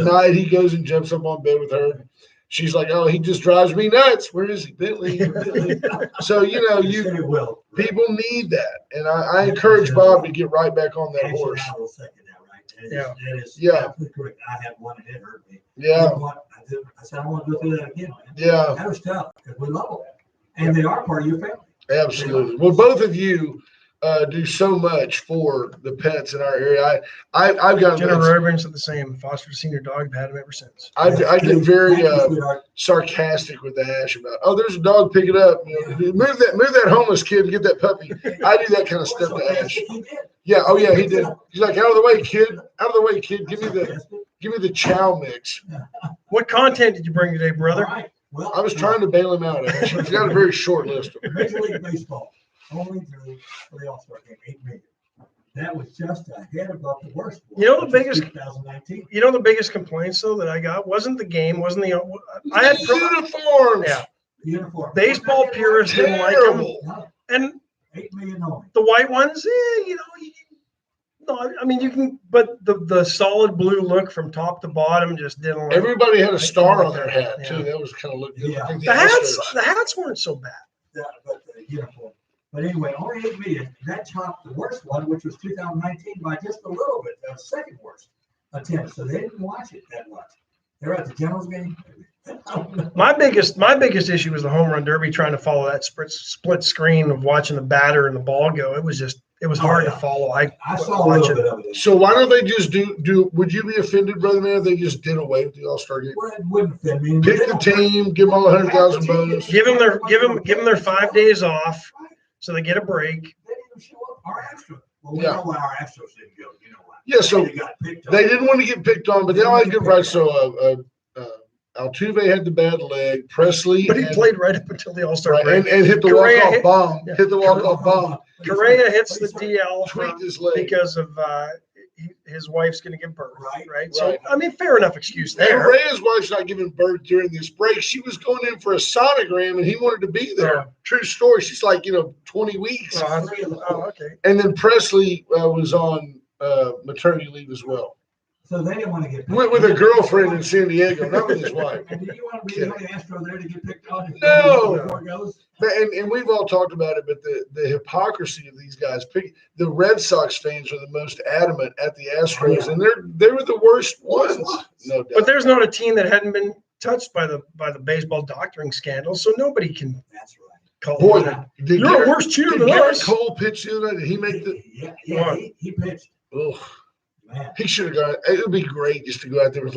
night, he goes and jumps up on bed with her. She's like, oh, he just drives me nuts. Where is he, Bentley? Bentley. So, It will. people need that. And I encourage Bob to get right back on that Actually, horse. I will second that, right? Yeah. That is Yeah. absolutely correct. I had one and it hurt me. Yeah. I said, I want to go through that again, man. Yeah, That was tough because we love them. And they are part of your family. absolutely. Well, both of you do so much for the pets in our area. I've got Jennifer Urban's the same. Fostered senior dog. I've had him ever since. I get very Thank you, sweetheart. sarcastic with Ash about, oh, there's a dog, pick it up. Move that homeless kid to get that puppy. I do that kind of stuff to Ash. He did. Yeah, oh yeah, he did. He's like, out of the way, kid. Out of the way, kid. Give me the chow mix. What content did you bring today, brother? All right. Well, I was trying to bail him out. Ash. He's got a very short list. Major League Baseball only drew for the All-Star game 8 million. That was just ahead of the worst. one, You know the which was biggest- 2019. The biggest complaints though that I got wasn't the game, wasn't the I had Uniforms. Yeah. Uniform. Baseball purists didn't like them. Terrible. No, And 8 million only. the white ones, no, I mean, you can, but the solid blue look from top to bottom just didn't look. Everybody had a star on their hat Yeah. too. That was kind of look good. Yeah. I think The hats weren't so bad. Yeah, but the uniform. But anyway, only 8 million. That topped the worst one, which was 2019 by just a little bit, the second worst attendance. So they didn't watch it that much. They're at the Generals game. I don't know. My biggest issue was the home run derby, trying to follow that split screen of watching the batter and the ball go. It was hard to follow. I saw a watch little it. bit of it. So why don't they just do? Would you be offended, brother man, if they just did away with the All-Star game? Well, it wouldn't fit me. Pick the team, give them all 100,000 bonus. Give them their 5 days off so they get a break. They didn't even show up. Our Astros. Well, we Yeah. know why our Astros didn't go. You know why? Yeah, so They got picked on. they didn't want to get picked on, but they all had good rights. So Altuve had the bad leg. Presley, But he had- played right up until the All-Star right, break. and hit the Correa walk-off hit- bomb. yeah. Hit the walk-off bomb. Correa hits the DL Tweaked his leg. because of his wife's going to give birth, Right. right? So, Right. I mean, fair enough excuse And there. Correa's wife's not giving birth during this break. She was going in for a sonogram, and he wanted to be there. Oh. True story. She's like 20 weeks. Oh, okay. And then Presley was on maternity leave as well, So they didn't want to get picked with a on. girlfriend in San Diego, not with his wife. And do you want to be the only Astro there to get picked on? No. Before it goes? And we've all talked about it, but the hypocrisy of these guys. The Red Sox fans are the most adamant at the Astros, and they were the worst ones, no doubt. But there's not a team that hadn't been touched by the baseball doctoring scandal, so nobody can That's right. call Boy, it. did You're Garrett, a worse cheer did than Garrett us. Cole pitch the other night? Did he make the? Yeah, he pitched. Oh, Man. he should have gone. It would be great just to go out there with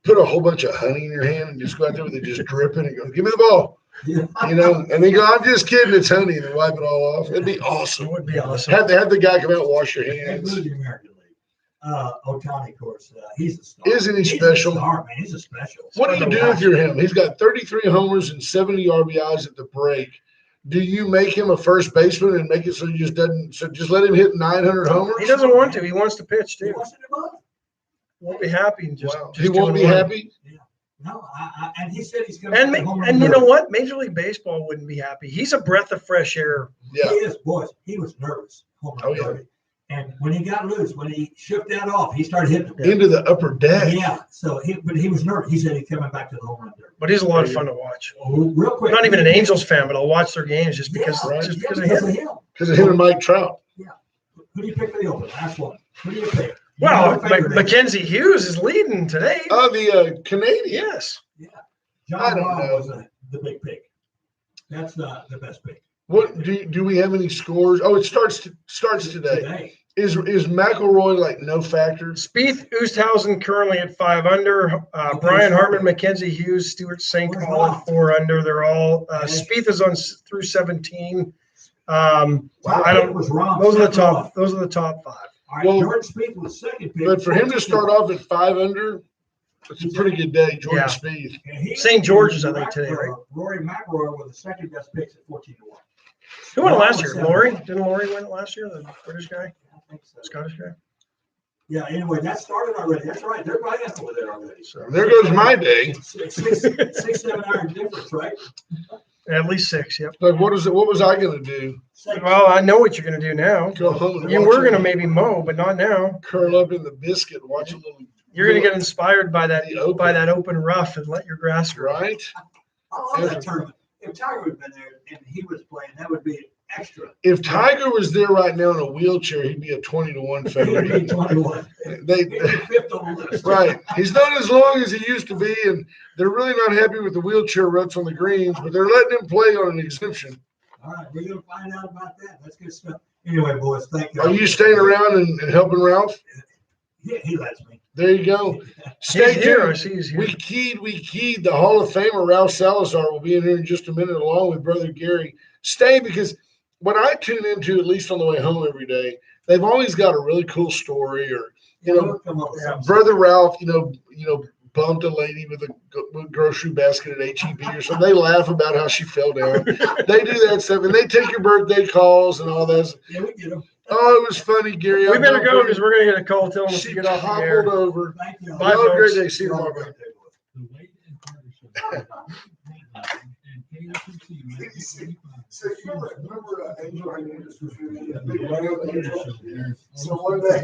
put a whole bunch of honey in your hand and just go out there with it just dripping and go, give me the ball, Yeah. and then go, I'm just kidding, it's honey, and then wipe it all off. It'd be awesome. It would be awesome. Have the guy come out and wash your They hands. moved the American League. Otani, of course, he's a star. Isn't he He's special? A star, man. He's a special. What do you do if you're him? He's got 33 homers and 70 RBIs at the break. Do you make him a first baseman and make it so he just doesn't? So just let him hit 900 homers. He doesn't want to. He wants to pitch He too. wants to do both. Won't be happy and just. Wow. just He won't be doing one. happy. No, and he said he's going And to home run and you know derby. what? Major League Baseball wouldn't be happy. He's a breath of fresh air. Yeah. He is, boys. He was nervous. Home run Oh, yeah. derby. And when he got loose, when he shook that off, he started hitting them. Into the upper deck. Yeah. So but he was nervous. He said he's coming back to the home run derby. But he's a lot of fun to watch. Oh, real quick. I'm not even an Angels fan, but I'll watch their games just because Yeah, just yeah, because of because him. of him. Because of him and Mike Trout. Who do you pick for the open? Last one. Who do you pick? Well, You know, favorite is- Mackenzie Hughes is leading today. Oh, the Canadian. Yes. I John don't Rahm know. was the big pick. That's the best pick. What do we have any scores? Oh, it starts today. Is McElroy no factor? Spieth, Oosthuizen currently at 5 under. Brian Harmon, Mackenzie Hughes, Stuart St. Where's Paul at Rahm? 4 under. They're all Okay. Spieth is on through 17. Wow, I don't. it was Rahm. Those are the second top. off. Those are the top 5. All right, Well, Jordan Spieth was second pick. But for him to start off at 5 under, it's a pretty good day. Jordan Yeah. Spieth. And he- St. George's, I think, today, right? Rory McIlroy was the second best picks at 14-1. Who won it last Rahm year? was Laurie? 7-1. Didn't Laurie win it last year? The British guy, I think so. Scottish guy. Yeah. Anyway, that started already. That's right. They're right up with it already. So There goes my day. 6-7 hour difference, right? at least 6. Yep. Like, what was I going to do? Well, I know what you're going to do now. Go home and You watch were going to it, maybe mow, but not now. curl up in the biscuit and watch a little. You're going to get inspired by that The open. by that open rough and let your grass grow. Right? I love that tournament. If Tiger would have been there and he was playing, that would be extra. If Tiger was there right now in a wheelchair, he'd be a 20-1 He would be favorite. 21. They, He'd be fifth on the list. right. He's not as long as he used to be, and they're really not happy with the wheelchair ruts on the greens, but they're letting him play on an exemption. All right, we're gonna find out about that. That's good stuff. Anyway, boys, thank you. Are you staying around and helping Ralph? Yeah, he lets me. There you go. Stay He's here. I tuned. see he's here. We keyed. The Hall of Famer Ralph Salazar will be in here in just a minute, along with Brother Gary. Stay, because when I tune into, at least on the way home every day, they've always got a really cool story, or We'll come up with something. Brother Ralph, bumped a lady with a grocery basket at HEB or something. They laugh about how she fell down. They do that stuff, and they take your birthday calls and all that. Yeah, we get him. Oh, it was funny, Gary. We I'm better not go going- because we're going to get a call telling us to She get off the hobbled air. over. Thank you. Bye, Y'all have a great folks. day. See you Y'all have a tomorrow. great day, boys. The Wade and Carter Show. And HMC Magic 95. So you remember Angel Hernandez was here? And the Weight and Cardio Show airs So all one sports day